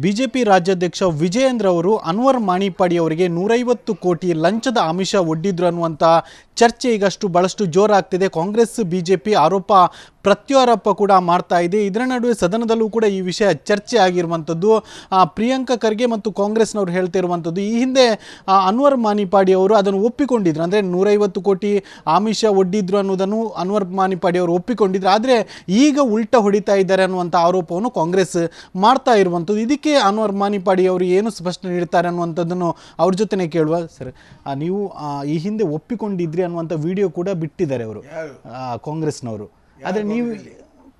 BJP ರಾಜ್ಯಾಧ್ಯಕ್ಷ ವಿಜಯೇಂದ್ರ ಅವರು ಅನ್ವರ್ ಮಾಣಿಪ್ಪಾಡಿ ಅವರಿಗೆ 150 ಕೋಟಿ ಲಂಚದ ಆಮಿಷ ಒಡ್ಡಿದ್ರು ಅನ್ನುವಂಥ ಚರ್ಚೆ ಈಗಷ್ಟು ಬಹಳಷ್ಟು ಜೋರಾಗ್ತಿದೆ. ಕಾಂಗ್ರೆಸ್ ಬಿಜೆಪಿ ಆರೋಪ ಪ್ರತ್ಯಾರೋಪ ಕೂಡ ಮಾಡ್ತಾ ಇದೆ. ಇದರ ನಡುವೆ ಸದನದಲ್ಲೂ ಕೂಡ ಈ ವಿಷಯ ಚರ್ಚೆ ಆಗಿರುವಂಥದ್ದು. ಪ್ರಿಯಾಂಕಾ ಖರ್ಗೆ ಮತ್ತು ಕಾಂಗ್ರೆಸ್ನವರು ಹೇಳ್ತಾ ಇರುವಂಥದ್ದು, ಈ ಹಿಂದೆ ಅನ್ವರ್ ಮಾಣಿಪ್ಪಾಡಿ ಅವರು ಅದನ್ನು ಒಪ್ಪಿಕೊಂಡಿದ್ರು. ಅಂದರೆ 150 ಕೋಟಿ ಆಮಿಷ ಒಡ್ಡಿದ್ರು ಅನ್ನೋದನ್ನು ಅನ್ವರ್ ಮಾಣಿಪ್ಪಾಡಿ ಅವರು ಒಪ್ಪಿಕೊಂಡಿದ್ರು. ಆದರೆ ಈಗ ಉಲ್ಟಾ ಹೊಡಿತಾ ಇದ್ದಾರೆ ಅನ್ನುವಂಥ ಆರೋಪವನ್ನು ಕಾಂಗ್ರೆಸ್ ಮಾಡ್ತಾ ಇರುವಂಥದ್ದು. ಇದಕ್ಕೆ ಅನ್ವರ್ ಮಾಣಿಪ್ಪಾಡಿ ಅವರು ಏನು ಸ್ಪಷ್ಟನೆ ನೀಡ್ತಾರೆ ಅನ್ನುವಂಥದ್ದನ್ನು ಅವ್ರ ಜೊತೆನೇ ಕೇಳುವ. ಸರ್, ನೀವು ಈ ಹಿಂದೆ ಒಪ್ಪಿಕೊಂಡಿದ್ರಿ ಅನ್ನುವಂಥ ವಿಡಿಯೋ ಕೂಡ ಬಿಟ್ಟಿದ್ದಾರೆ ಅವರು, ಕಾಂಗ್ರೆಸ್ನವರು. ಆದರೆ ನೀವು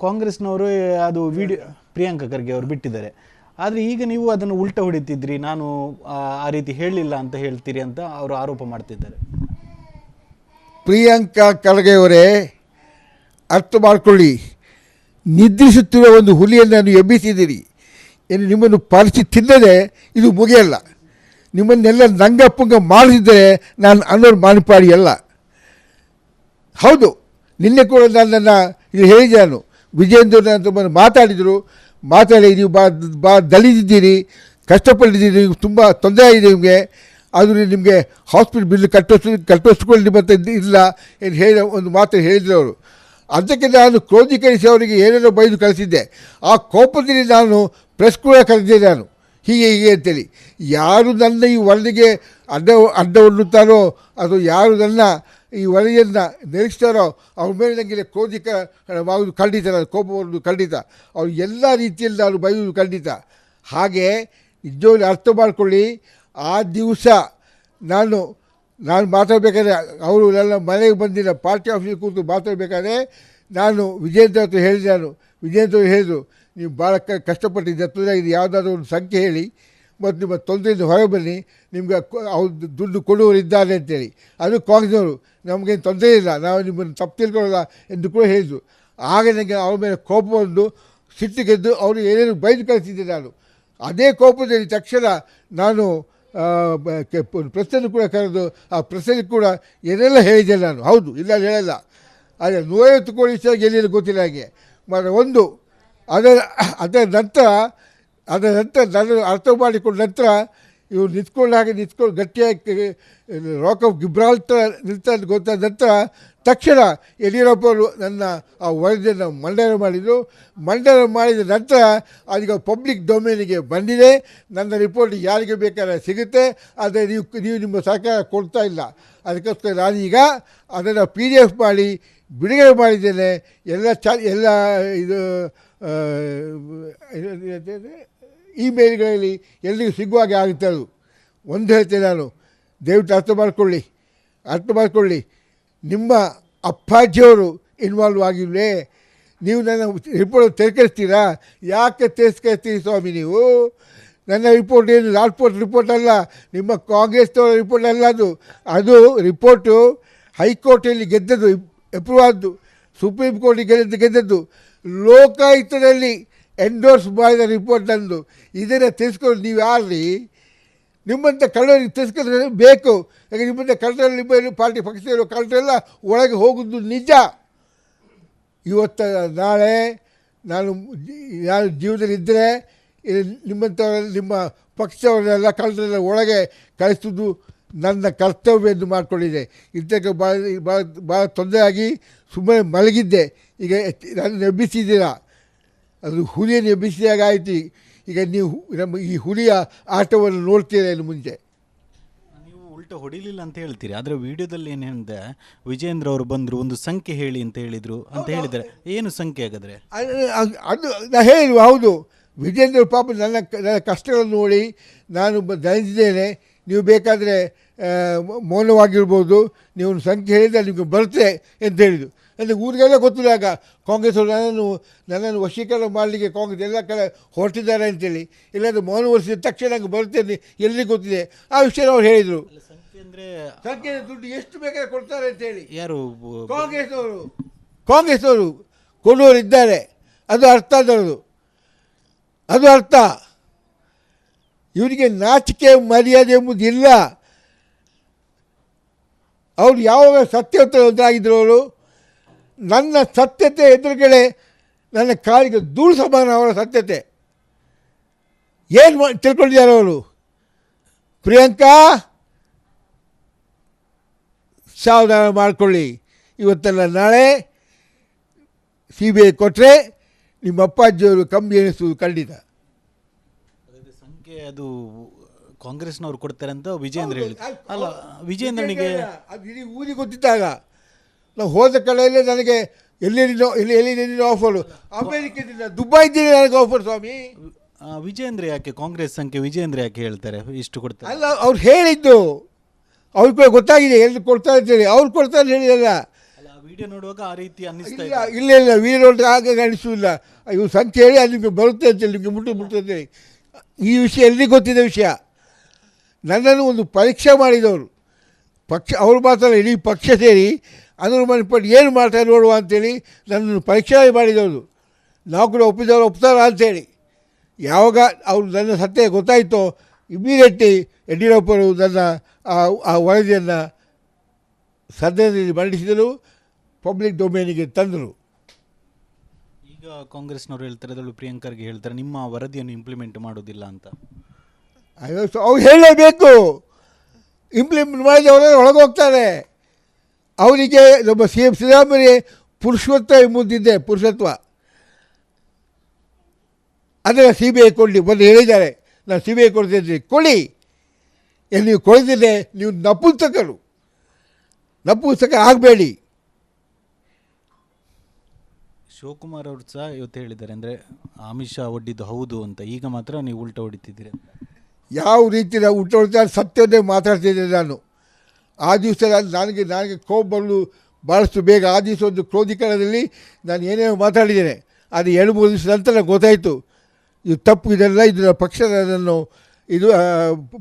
ಕಾಂಗ್ರೆಸ್ನವರು ಅದು ವಿಡಿಯೋ ಪ್ರಿಯಾಂಕಾ ಖರ್ಗೆ ಅವರು ಬಿಟ್ಟಿದ್ದಾರೆ. ಆದರೆ ಈಗ ನೀವು ಅದನ್ನು ಉಲ್ಟಾ ಹೊಡಿತಿದ್ರಿ, ನಾನು ಆ ರೀತಿ ಹೇಳಲಿಲ್ಲ ಅಂತ ಹೇಳ್ತೀರಿ ಅಂತ ಅವರು ಆರೋಪ ಮಾಡ್ತಿದ್ದಾರೆ. ಪ್ರಿಯಾಂಕಾ ಖರ್ಗೆ ಅವರೇ, ಅರ್ಥ ಮಾಡಿಕೊಳ್ಳಿ, ನಿದ್ರಿಸುತ್ತಿರುವ ಒಂದು ಹುಲಿಯನ್ನು ನಾನು ಎಬ್ಬಿಸಿದ್ದೀರಿ. ಏನು ನಿಮ್ಮನ್ನು ಪರಿಚಿ ತಿನ್ನದೆ ಇದು ಮುಗಿಯಲ್ಲ. ನಿಮ್ಮನ್ನೆಲ್ಲ ನಂಗಪ್ಪಂಗ ಮಾಡಿಸಿದರೆ ನಾನು ಅನ್ವರ್ ಮಾಣಿಪ್ಪಾಡಿ ಅಲ್ಲ. ಹೌದು, ನಿನ್ನೆ ಕೂಡ ನನ್ನನ್ನು ಇದು ಹೇಳಿದೆ. ನಾನು ವಿಜಯೇಂದ್ರ ಅಂತ ಮಾತಾಡಿದರು. ಮಾತಾಡಿ ನೀವು ದಲಿದಿದ್ದೀರಿ, ಕಷ್ಟಪಟ್ಟಿದ್ದೀರಿ, ತುಂಬ ತೊಂದರೆ ಆಗಿದೆ ನಿಮಗೆ, ಅದು ನಿಮಗೆ ಹಾಸ್ಪಿಟಲ್ ಬಿಲ್ ಕಟ್ಟೋಸ್ಕೊಳ್ಳಿ ನಿಮ್ಮ ಹತ್ರ ಇಲ್ಲ ಏನು ಹೇಳಿ ಒಂದು ಮಾತು ಹೇಳಿದರು ಅವರು. ಅದಕ್ಕೆ ನಾನು ಕ್ರೋಧೀಕರಿಸಿ ಅವರಿಗೆ ಏನೇನೋ ಬೈದು ಕಳಿಸಿದ್ದೆ. ಆ ಕೋಪದಲ್ಲಿ ನಾನು ಪ್ರೆಸ್ ಕೂಡ ಕರೆದಿದ್ದೆ. ನಾನು ಹೀಗೆ ಅಂತೇಳಿ, ಯಾರು ನನ್ನ ಈ ವರದಿಗೆ ಅಡ್ಡವನ್ನುತ್ತಾರೋ ಅದು ಯಾರು ನನ್ನ ಈ ವರದಿಯನ್ನು ನಿರೀಕ್ಷಿಸ್ತಾರೋ ಅವ್ರ ಮೇಲೆ ನನಗೆ ಕ್ರೋಧಿಕವಾಗುವುದು ಖಂಡಿತ, ನಾನು ಕೋಪ ಬರುವುದು ಖಂಡಿತ, ಅವ್ರು ಎಲ್ಲ ರೀತಿಯಲ್ಲಿ ನಾನು ಬೈಯುವುದು ಖಂಡಿತ. ಹಾಗೆ ನಿಜವಾಗ್ಲೂ ಅರ್ಥ ಮಾಡಿಕೊಳ್ಳಿ, ಆ ದಿವಸ ನಾನು ಮಾತಾಡಬೇಕಾದ್ರೆ ಅವರು ನನ್ನ ಮನೆಗೆ ಬಂದಿಲ್ಲ, ಪಾರ್ಟಿ ಆಫೀಸಿಗೆ ಕೂತು ಮಾತಾಡಬೇಕಾದ್ರೆ ನಾನು ವಿಜಯೇಂದ್ರ ಹತ್ರ ಹೇಳಿದೆ. ವಿಜಯೇಂದ್ರ ಹೇಳಿದರು, ನೀವು ಭಾಳ ಕಷ್ಟಪಟ್ಟಿದ್ದೆ, ತೊಂದರೆ ಆಗಿದೆ, ಯಾವುದಾದ್ರೂ ಒಂದು ಸಂಖ್ಯೆ ಹೇಳಿ ಮತ್ತು ನಿಮ್ಮ ತೊಂದರೆಯಿಂದ ಹೊರಗೆ ಬನ್ನಿ, ನಿಮ್ಗೆ ಅವ್ರು ದುಡ್ಡು ಕೊಡುವವರು ಇದ್ದಾರೆ ಅಂತೇಳಿ. ಅದು ಕಾಂಗ್ರೆಸ್ನವರು, ನಮಗೇನು ತೊಂದರೆ ಇಲ್ಲ, ನಾವು ನಿಮ್ಮನ್ನು ತಪ್ಪು ತಿಳ್ಕೊಳ್ಳಲ್ಲ ಎಂದು ಕೂಡ ಹೇಳಿದರು. ಆಗ ನನಗೆ ಅವ್ರ ಮೇಲೆ ಕೋಪ ಬಂದು ಸಿಟ್ಟಿಗೆದ್ದು ಅವರು ಏನೇನು ಬೈದು ಕಳಿಸಿದ್ದೆ. ನಾನು ಅದೇ ಕೋಪದಲ್ಲಿ ತಕ್ಷಣ ನಾನು ಪ್ರೆಸ್ಸನ್ನು ಕೂಡ ಕರೆದು ಆ ಪ್ರೆಸ್ಸಲ್ಲಿ ಕೂಡ ಏನೆಲ್ಲ ಹೇಳಿದ್ದೆ ನಾನು. ಹೌದು, ಇಲ್ಲ ಹೇಳಲ್ಲ. ಆದರೆ 150 ಕೋಟಿ ವಿಷಯ ಗೆಲ್ಲಿಲ್ಲ ಗೊತ್ತಿಲ್ಲ ಹಾಗೆ ಮತ್ತು ಒಂದು ಅದರ ನಂತರ ನಾನು ಅರ್ಥ ಮಾಡಿಕೊಂಡ ನಂತರ ಇವರು ನಿಂತ್ಕೊಂಡು ಗಟ್ಟಿಯಾಗಿ ರಾಕ್ ಆಫ್ ಗಿಬ್ರಾಲ್ಟರ್ ನಿಲ್ತಾ ಗೊತ್ತಾದ ನಂತರ ತಕ್ಷಣ ಯಡಿಯೂರಪ್ಪ ಅವರು ನನ್ನ ಆ ವರದಿಯನ್ನು ಮಂಡನೆ ಮಾಡಿದ ನಂತರ ಅದೀಗ ಪಬ್ಲಿಕ್ ಡೊಮೇನಿಗೆ ಬಂದಿದೆ. ನನ್ನ ರಿಪೋರ್ಟ್ ಯಾರಿಗೆ ಬೇಕಾದ್ರೆ ಸಿಗುತ್ತೆ, ಆದರೆ ನೀವು ನಿಮ್ಮ ಸಹಕಾರ ಕೊಡ್ತಾ ಇಲ್ಲ. ಅದಕ್ಕೋಸ್ಕರ ನಾನೀಗ ಅದನ್ನು PDF ಮಾಡಿ ಬಿಡುಗಡೆ ಮಾಡಿದ್ದೇನೆ. ಎಲ್ಲ ಇದು ಇಮೇಲ್ಗಳಲ್ಲಿ ಎಲ್ಲಿಗೂ ಸಿಗುವಾಗೆ ಆಗುತ್ತೆ. ಅದು ಒಂದು ಹೇಳ್ತೇನೆ ನಾನು, ದಯವಿಟ್ಟು ಅರ್ಥ ಮಾಡಿಕೊಳ್ಳಿ. ನಿಮ್ಮ ಅಪ್ಪಾಜಿಯವರು ಇನ್ವಾಲ್ವ್ ಆಗಿಲ್ವೇ? ನೀವು ನನ್ನ ರಿಪೋರ್ಟ್ ತಿರಸ್ಕರಿಸ್ತೀರಾ? ಯಾಕೆ ತಿರಸ್ಕರಿಸ್ತೀರಿ ಸ್ವಾಮಿ ನೀವು? ನನ್ನ ರಿಪೋರ್ಟ್ ಏನು ರಿಪೋರ್ಟ್ ಅಲ್ಲ, ನಿಮ್ಮ ಕಾಂಗ್ರೆಸ್ನವರ ರಿಪೋರ್ಟ್ ಅಲ್ಲ. ಅದು ರಿಪೋರ್ಟು ಹೈಕೋರ್ಟಲ್ಲಿ ಗೆದ್ದದ್ದು, ಅಪ್ರೂವ್ ಆದ್ದು, ಸುಪ್ರೀಂ ಕೋರ್ಟಿಗೆ ಗೆದ್ದದ್ದು, ಲೋಕಾಯುಕ್ತದಲ್ಲಿ ಎಂಡೋರ್ಸ್ ಮಾಡಿದ ರಿಪೋರ್ಟ್ ನಂದು. ಇದನ್ನು ತಿಳ್ಸ್ಕೊಂಡು ನೀವು ಯಾರ್ರಿ? ನಿಮ್ಮಂಥ ಕಳ್ಳರಿಗೆ ತಿಳ್ಸ್ಕೊಂಡ್ರೆ ಬೇಕು. ಯಾಕೆ ನಿಮ್ಮಂಥ ಕಳ್ಳರಲ್ಲಿ ನಿಮ್ಮ ಪಾರ್ಟಿ ಪಕ್ಷದಲ್ಲಿರೋ ಕಳ್ಳರೆಲ್ಲ ಒಳಗೆ ಹೋಗೋದು ನಿಜ. ಇವತ್ತು ನಾಳೆ ನಾನು ಜೀವನದಲ್ಲಿದ್ದರೆ ನಿಮ್ಮ ಪಕ್ಷದವರೆಲ್ಲ ಕಳ್ಳರೆಲ್ಲ ಒಳಗೆ ಕಳಿಸೋದು ನನ್ನ ಕರ್ತವ್ಯ ಎಂದು ಮಾಡಿಕೊಂಡಿದ್ದೆ. ಇದಕ್ಕೆ ಭಾಳ ತೊಂದರೆ ಆಗಿ ಸುಮ್ಮನೆ ಮಲಗಿದ್ದೆ. ಈಗ ನನ್ನ ಎಬ್ಬಿಸಿದ್ದೀರಾ, ಅದು ಹುಲಿಯನ್ನು ಎಬ್ಬಿಸಿದಾಗ ಆಯಿತು. ಈಗ ನೀವು ನಮ್ಮ ಈ ಹುಲಿಯ ಆಟವನ್ನು ನೋಡ್ತೀರಾ ಇನ್ನು ಮುಂಚೆ. ನೀವು ಉಲ್ಟಾ ಹೊಡಿಲಿಲ್ಲ ಅಂತ ಹೇಳ್ತೀರಿ, ಆದರೆ ವಿಡಿಯೋದಲ್ಲಿ ಏನು ಹೇಳಿದೆ, ವಿಜಯೇಂದ್ರ ಅವರು ಬಂದರು, ಒಂದು ಸಂಖ್ಯೆ ಹೇಳಿ ಅಂತ ಹೇಳಿದರು ಅಂತ ಹೇಳಿದ್ದಾರೆ. ಏನು ಸಂಖ್ಯೆ ಹಾಗಾದರೆ? ಅದು ನಾನು ಹೇಳಿಲ್ವ? ಹೌದು, ವಿಜಯೇಂದ್ರ ಪಾಪ ನನ್ನ ಕಷ್ಟಗಳನ್ನು ನೋಡಿ ನಾನು ದಣಿದಿದ್ದೇನೆ, ನೀವು ಬೇಕಾದರೆ ಮೌನವಾಗಿರ್ಬೋದು, ನೀವು ಒಂದು ಸಂಖ್ಯೆ ಹೇಳಿದರೆ ನಿಮಗೆ ಬರುತ್ತೆ ಅಂತ ಹೇಳಿದರು. ಅಂದರೆ ಊರಿಗೆಲ್ಲ ಗೊತ್ತಿದ್ದಾಗ ಕಾಂಗ್ರೆಸ್ ಅವರು ನನ್ನನ್ನು ವಶೀಕರಣ ಮಾಡಲಿಕ್ಕೆ ಕಾಂಗ್ರೆಸ್ ಎಲ್ಲ ಕಡೆ ಹೊರಟಿದ್ದಾರೆ ಅಂತೇಳಿ, ಇಲ್ಲಾಂದರೆ ಮೌನ ವರ್ಷದ ತಕ್ಷಣ ನಂಗೆ ಬರುತ್ತೆ ಎಲ್ಲಿ ಗೊತ್ತಿದೆ. ಆ ವಿಷಯ ಅವ್ರು ಹೇಳಿದರು. ಸಂಖ್ಯೆ ದುಡ್ಡು ಎಷ್ಟು ಬೇಕಾದ್ರೆ ಕೊಡ್ತಾರೆ ಅಂತೇಳಿ. ಯಾರು? ಕಾಂಗ್ರೆಸ್ನವರು ಕೊಡುವವರು ಇದ್ದಾರೆ. ಅದು ಅರ್ಥ. ಇವರಿಗೆ ನಾಚಿಕೆ ಮರ್ಯಾದೆ ಎಂಬುದಿಲ್ಲ. ಅವರು ಯಾವಾಗ ಸತ್ಯವಂತರಾಗಿದ್ದರು, ಅವರು ನನ್ನ ಸತ್ಯತೆ ಎದುರುಗಡೆ ನನ್ನ ಕಾಲಿಗೆ ಧೂಳು ಸಮಾನ ಅವರ ಸತ್ಯತೆ. ಏನು ತಿಳ್ಕೊಂಡಿದ್ದಾರೆ ಅವರು? ಪ್ರಿಯಾಂಕಾ ಸಾವಧಾನ ಮಾಡಿಕೊಳ್ಳಿ, ಇವತ್ತೆಲ್ಲ ನಾಳೆ CBI ಕೊಟ್ಟರೆ ನಿಮ್ಮ ಅಪ್ಪಾಜಿಯವರು ಕಮ್ಮಿ ಎನಿಸುವುದು ಖಂಡಿತ. ಸಂಖ್ಯೆ ಅದು ಕಾಂಗ್ರೆಸ್ನವ್ರು ಕೊಡ್ತಾರೆ ಅಂತ ವಿಜೇಂದ್ರ ಹೇಳಿ. ಅಲ್ಲ, ವಿಜೇಂದ್ರನಿಗೆ ಅದು ಇಡೀ ಊರಿಗೆ ಗೊತ್ತಿದ್ದಾಗ ನಾವು ಹೋದ ಕಡೆಯಲ್ಲೇ ನನಗೆ ಎಲ್ಲಿ ಆಫರು, ಅಮೇರಿಕದಿಂದ ದುಬೈದಿಂದ ನನಗೆ ಆಫರ್ ಸ್ವಾಮಿ. ವಿಜೇಂದ್ರ ಯಾಕೆ ಕಾಂಗ್ರೆಸ್ ಸಂಖ್ಯೆ ವಿಜೇಂದ್ರ ಯಾಕೆ ಹೇಳ್ತಾರೆ ಇಷ್ಟು ಕೊಡ್ತಾರೆ? ಅಲ್ಲ, ಅವ್ರು ಹೇಳಿದ್ದು ಅವ್ರಿಗೆ ಕೂಡ ಗೊತ್ತಾಗಿದೆ ಎಲ್ಲಿ ಕೊಡ್ತಾರೆ ಅಂತೇಳಿ. ಅವ್ರು ಕೊಡ್ತಾರೆ ಹೇಳಿದಲ್ಲ. ವಿಡಿಯೋ ನೋಡುವಾಗ ಆ ರೀತಿ ಅನ್ನಿಸ್ತಾ ಇಲ್ಲ ವೀರ ನೋಡಿದ್ರೆ ಆಗ ಅನಿಸೋದಿಲ್ಲ. ಇವು ಸಂಖ್ಯೆ ಹೇಳಿ ಅಲ್ಲಿ ನಿಮಗೆ ಬರುತ್ತೆ ಅಂತೇಳಿ, ನಿಮಗೆ ಮುಟ್ಟು ಅಂತೇಳಿ. ಈ ವಿಷಯ ಎಲ್ಲಿ ಗೊತ್ತಿದ್ದ ವಿಷಯ. ನನ್ನನ್ನು ಒಂದು ಪರೀಕ್ಷೆ ಮಾಡಿದವರು ಪಕ್ಷ, ಅವರು ಮಾತ್ರ ಇಡೀ ಪಕ್ಷ ಸೇರಿ ಅನುರು ಮಣಿಪಟ್ಟು ಏನು ಮಾಡ್ತಾರೆ ನೋಡುವ ಅಂಥೇಳಿ ನನ್ನನ್ನು ಪರೀಕ್ಷೆ ಮಾಡಿದವರು. ನಾವು ಕೂಡ ಒಪ್ತಾರ ಅಂಥೇಳಿ. ಯಾವಾಗ ಅವರು ನನ್ನ ಸತ್ಯ ಗೊತ್ತಾಯಿತೋ ಇಮಿಡಿಯೇಟ್ಲಿ ಯಡಿಯೂರಪ್ಪರು ನನ್ನ ಆ ವರದಿಯನ್ನು ಸದನದಲ್ಲಿ ಮಂಡಿಸಿದರು, ಪಬ್ಲಿಕ್ ಡೊಮೇನಿಗೆ ತಂದರು. ಈಗ ಕಾಂಗ್ರೆಸ್ನವ್ರು ಹೇಳ್ತಾರೆ, ಅದರಲ್ಲೂ ಪ್ರಿಯಾಂಕರ್ಗೆ ಹೇಳ್ತಾರೆ ನಿಮ್ಮ ವರದಿಯನ್ನು ಇಂಪ್ಲಿಮೆಂಟ್ ಮಾಡೋದಿಲ್ಲ ಅಂತ. ಅವ್ರು ಹೇಳಲೇಬೇಕು. ಇಂಪ್ಲಿಮೆಂಟ್ ಮಾಡಿದವರೇ ಒಳಗೆ ಹೋಗ್ತಾರೆ. ಅವರಿಗೆ ನಮ್ಮ CM ಸಿದ್ದರಾಮಯ್ಯ ಪುರುಷತ್ವ ಎಂಬುದಿದೆ, ಪುರುಷತ್ವ. ಅದನ್ನು CBI ಕೊಡಲಿ ಬಂದು ಹೇಳಿದ್ದಾರೆ. ನಾನು CBI ಕೊಡ್ತಿದ್ದೆ, ಕೊಡಿ. ನೀವು ಕೊಡದಿದ್ದರೆ ನೀವು ನಪುಂಸಕ ಆಗಬೇಡಿ. ಶಿವಕುಮಾರ್ ಅವರು ಸಹ ಇವತ್ತು ಹೇಳಿದ್ದಾರೆ, ಅಂದರೆ ಆಮಿಷ ಒಡ್ಡಿದ್ದು ಹೌದು ಅಂತ. ಈಗ ಮಾತ್ರ ನೀವು ಉಲ್ಟಾ ಹೊಡಿತಿದ್ದೀರಿ. ಯಾವ ರೀತಿ ನಾವು ಉಲ್ಟಾ ಹೊಡಿತಾರೆ ಸತ್ಯವನ್ನೇ ಮಾತಾಡ್ತಿದ್ದೆ ನಾನು. ಆ ದಿವಸ ನನಗೆ ಕೋಪ ಬರಲು ಭಾಳಷ್ಟು ಬೇಗ. ಆ ದಿವಸ ಒಂದು ಕ್ರೋಧೀಕರಣದಲ್ಲಿ ನಾನು ಏನೇನೋ ಮಾತಾಡಿದ್ದೇನೆ. ಅದು 2-3 ದಿವಸ ನಂತರ ಗೊತ್ತಾಯಿತು ಇದು ತಪ್ಪು, ಇದನ್ನು ಪಕ್ಷವನ್ನು ಇದು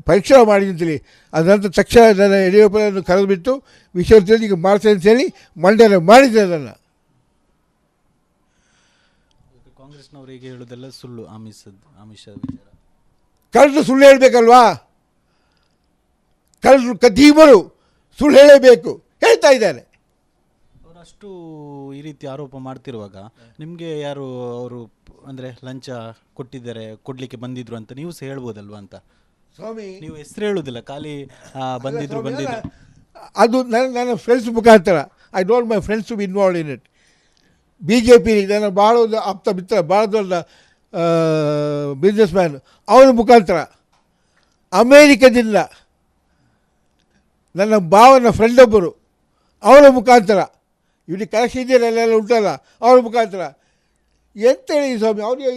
ಪರೀಕ್ಷೆ ಮಾಡಿ ಅಂತೇಳಿ. ಅದ ನಂತರ ತಕ್ಷಣ ನನ್ನ ಯಡಿಯೂರಪ್ಪನನ್ನು ಕರೆದುಬಿಟ್ಟು ವಿಶ್ವದಲ್ಲಿ ಈಗ ಮಾಡ್ತೇನೆ ಅಂತೇಳಿ ಮಂಡನೆ ಮಾಡಿದ್ದೆ. ಅದನ್ನು ಕಾಂಗ್ರೆಸ್ನವರು ಈಗ ಹೇಳೋದೆಲ್ಲ ಸುಳ್ಳು, ಆಮಿಷ ವಿಚಾರ. ಕಳ್ಳರು ಸುಳ್ಳು ಹೇಳಬೇಕಲ್ವಾ? ಕಳ್ಳರು ಕದ್ದೀಮರು ಸುಳ್ಳು ಹೇಳಬೇಕು, ಹೇಳ್ತಾ ಇದ್ದಾರೆ. ಅವರಷ್ಟು ಈ ರೀತಿ ಆರೋಪ ಮಾಡ್ತಿರುವಾಗ ನಿಮಗೆ ಯಾರು ಅವರು ಅಂದರೆ ಲಂಚ ಕೊಡಲಿಕ್ಕೆ ಬಂದಿದ್ರು ಅಂತ ನೀವು ಸಹ ಹೇಳ್ಬೋದಲ್ವಾ ಅಂತ? ಸ್ವಾಮಿ, ನೀವು ಹೆಸರು ಹೇಳೋದಿಲ್ಲ, ಖಾಲಿ ಬಂದಿದ್ರು. ಅದು ನನ್ನ ಫ್ರೆಂಡ್ಸ್ ಮುಖಾಂತರ. I don't my friends to be involve in it. BJP ನನ್ನ ಭಾಳ ಒಂದು ಆಪ್ತ ಮಿತ್ರ, ಭಾಳ ದೊಡ್ಡ ಬಿಸ್ನೆಸ್ ಮ್ಯಾನ್. ಅವನ ಮುಖಾಂತರ ಅಮೇರಿಕದಿಂದ ನನ್ನ ಭಾವನ ಫ್ರೆಂಡ್ ಒಬ್ಬರು, ಅವರ ಮುಖಾಂತರ ಇಡೀ ಕರೆಕ್ಷನ್ ಇದೆಯಲ್ಲ ಉಂಟಲ್ಲ, ಅವರ ಮುಖಾಂತರ. ಎಂತೇಳಿ ಸ್ವಾಮಿ, ಅವರಿಗೆ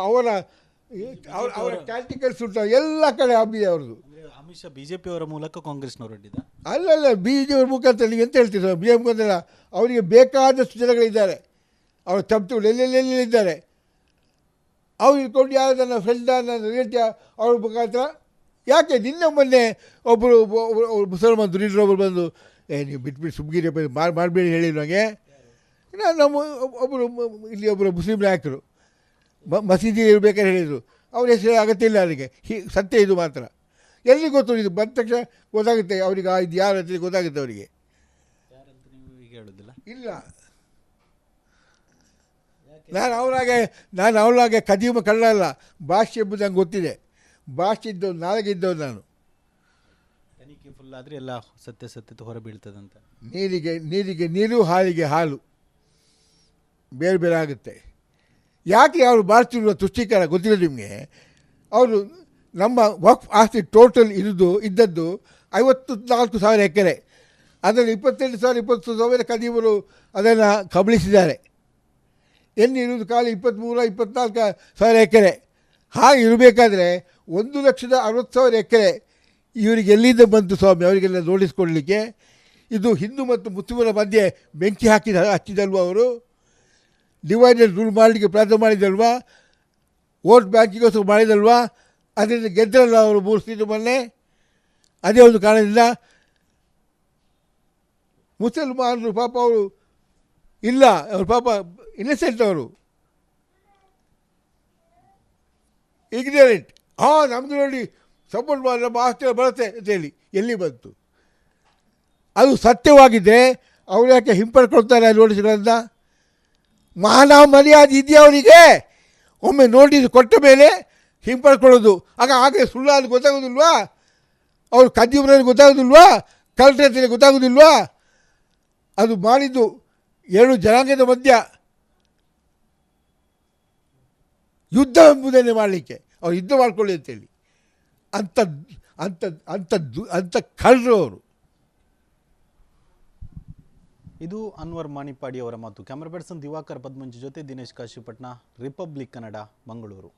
ಅವರ ಟ್ಯಾಕ್ಟಿಕಲ್ಸ್ ಉಂಟ ಎಲ್ಲ ಕಡೆ ಹಬ್ಬಿದೆ ಅವ್ರದ್ದು. ಅಮಿಷ BJP ಅವರ ಮೂಲಕ ಕಾಂಗ್ರೆಸ್ನವರು ಹೊಡ್ಡಿದ ಅಲ್ಲಲ್ಲ, BJP ಮುಖಾಂತರ ನೀವು ಎಂತ ಹೇಳ್ತೀವಿ ಸ್ವಾಮಿ? BJP ಮುಖಾಂತರ ಅವರಿಗೆ ಬೇಕಾದಷ್ಟು ಜನಗಳಿದ್ದಾರೆ, ಅವರ ತಪ್ಪುಗಳು ಎಲ್ಲೆಲ್ಲಿದ್ದಾರೆ. ಅವ್ರು ಇಟ್ಕೊಂಡು ಯಾರು ನನ್ನ ಫ್ರೆಂಡ, ನನ್ನ ರಿಲೇಟಿವ್, ಅವ್ರ ಮುಖಾಂತರ. ಯಾಕೆ ನಿನ್ನೆ ಮೊನ್ನೆ ಒಬ್ಬರು ಮುಸಲ್ಮಾನ್ ದುರೀಡ್ರೊಬ್ಬರು ಬಂದು ನೀವು ಬಿಟ್ಬಿಟ್ಟು ಸುಮ್ಗಿರಿ ಮಾಡಬೇಡಿ ಹೇಳಿರುವಾಗೆ. ನಮ್ಮ ಇಲ್ಲಿ ಒಬ್ಬರು ಮುಸ್ಲಿಂ ನಾಯಕರು ಮಸೀದಿ ಇರಬೇಕಾದ್ರೆ ಹೇಳಿದರು. ಅವ್ರ ಹೆಸರು ಅಗತ್ಯ ಇಲ್ಲ ಅವರಿಗೆ, ಸತ್ಯ ಇದು ಮಾತ್ರ. ಎಲ್ಲಿ ಗೊತ್ತು, ಇದು ಬಂದ ತಕ್ಷಣ ಗೊತ್ತಾಗುತ್ತೆ ಅವ್ರಿಗೆ, ಇದು ಯಾರು ಅಂತ ಗೊತ್ತಾಗುತ್ತೆ ಅವರಿಗೆ. ಇಲ್ಲ, ನಾನು ಅವಳಾಗೆ ಕದೀಮ ಕಳ್ಳ ಅಲ್ಲ. ಭಾಷೆ ಎಂಬುದು ನಂಗೆ ಗೊತ್ತಿದೆ. ಭಾಷೆ ಇದ್ದವ್ರು, ನಾಳೆಗೆ ಇದ್ದವ್ರು ನಾನು. ತನಿಖೆ ಫುಲ್ ಆದರೆ ಎಲ್ಲ ಸತ್ಯತೆ ಹೊರ ಬೀಳ್ತದಂತ. ನೀರಿಗೆ ನೀರು, ಹಾಲಿಗೆ ಹಾಲು ಬೇರೆ ಬೇರೆ ಆಗುತ್ತೆ. ಯಾಕೆ ಅವರು ಮಾಡ್ತಿರುವ ತುಷ್ಟೀಕರಣ ಗೊತ್ತಿಲ್ಲ ನಿಮಗೆ? ಅವರು ನಮ್ಮ ವಕ್ಫ್ ಆಸ್ತಿ ಟೋಟಲ್ ಇದ್ದದ್ದು 54,000 ಎಕರೆ. ಅದರಲ್ಲಿ 28,000 ಕದೀಮರು ಅದನ್ನು ಕಬಳಿಸಿದ್ದಾರೆ. ಇರುವುದು ಖಾಲಿ 23,000-24,000 ಎಕರೆ. ಹಾಗೆ ಇರಬೇಕಾದ್ರೆ 1,60,000 ಎಕರೆ ಇವರಿಗೆ ಎಲ್ಲಿಂದ ಬಂತು ಸ್ವಾಮಿ ಅವರಿಗೆಲ್ಲ ನೋಟಿಸ್ ಕೊಡಲಿಕ್ಕೆ? ಇದು ಹಿಂದೂ ಮತ್ತು ಮುಸ್ಲಿಮರ ಮಧ್ಯೆ ಬೆಂಕಿ ಹಚ್ಚಿದಲ್ವ ಅವರು? ಡಿವೈಡೆಡ್ ರೂಲ್ ಮಾಡಲಿಕ್ಕೆ ಪ್ರಯತ್ನ ಮಾಡಿದಲ್ವಾ? ವೋಟ್ ಬ್ಯಾಂಕಿಗೋಸ್ಕರ ಮಾಡಿದಲ್ವಾ? ಅದರಿಂದ ಗೆದ್ದರಲ್ಲ ಅವರು 3 ಸೀಟು ಮೊನ್ನೆ. ಅದೇ ಒಂದು ಕಾರಣದಿಂದ ಮುಸಲ್ಮಾನರು ಪಾಪ ಅವರು ಇಲ್ಲ, ಅವರು ಪಾಪ ಇನ್ನಸೆಂಟ್, ಅವರು ಇಗ್ನೋರೆಂಟ್. ನಮ್ಮದು ನೋಡಿ ಸಪೋರ್ಟ್ ಮಾಡಿ ನಮ್ಮ ಆಸ್ತಿ ಬರುತ್ತೆ ಅಂತೇಳಿ ಎಲ್ಲಿ ಬಂತು? ಅದು ಸತ್ಯವಾಗಿದ್ದರೆ ಅವ್ರು ಯಾಕೆ ಹಿಂಪಡ್ಕೊಳ್ತಾರೆ ನೋಟಿಸ್ಗಳಿಂದ? ಮಾನ ಮರ್ಯಾದೆ ಇದೆಯಾ ಅವರಿಗೆ? ಒಮ್ಮೆ ನೋಟಿಸ್ ಕೊಟ್ಟ ಮೇಲೆ ಹಿಂಪಡ್ಕೊಳ್ಳೋದು. ಹಾಗೆ ಸುಳ್ಳು ಅದು ಗೊತ್ತಾಗೋದಿಲ್ವಾ? ಅವ್ರು ಕದ್ದಿಬ್ರಲ್ಲಿ ಗೊತ್ತಾಗೋದಿಲ್ವಾ? ಕಳ್ಳರ ಗೊತ್ತಾಗೋದಿಲ್ವಾ? ಅದು ಮಾಡಿದ್ದು 2 ಜನಾಂಗದ ಮಧ್ಯ ಯುದ್ಧ ಎಂಬುದನ್ನೇ ಮಾಡಲಿಕ್ಕೆ ಅವ್ರು ಯುದ್ಧ ಮಾಡ್ಕೊಳ್ಳಿ ಅಂತೇಳಿ ಅಂಥ ಕಳ್ಳರು ಅವರು. ಇದು ಅನ್ವರ್ ಮಾಣಿಪಾಡಿ ಅವರ ಮಾತು. ಕ್ಯಾಮರಾ ಪರ್ಸನ್ ದಿವಾಕರ್ ಪದ್ಮಂಜಿ ಜೊತೆ ದಿನೇಶ್ ಕಾಶಿಪಟ್ನ, ರಿಪಬ್ಲಿಕ್ ಕನ್ನಡ, ಮಂಗಳೂರು.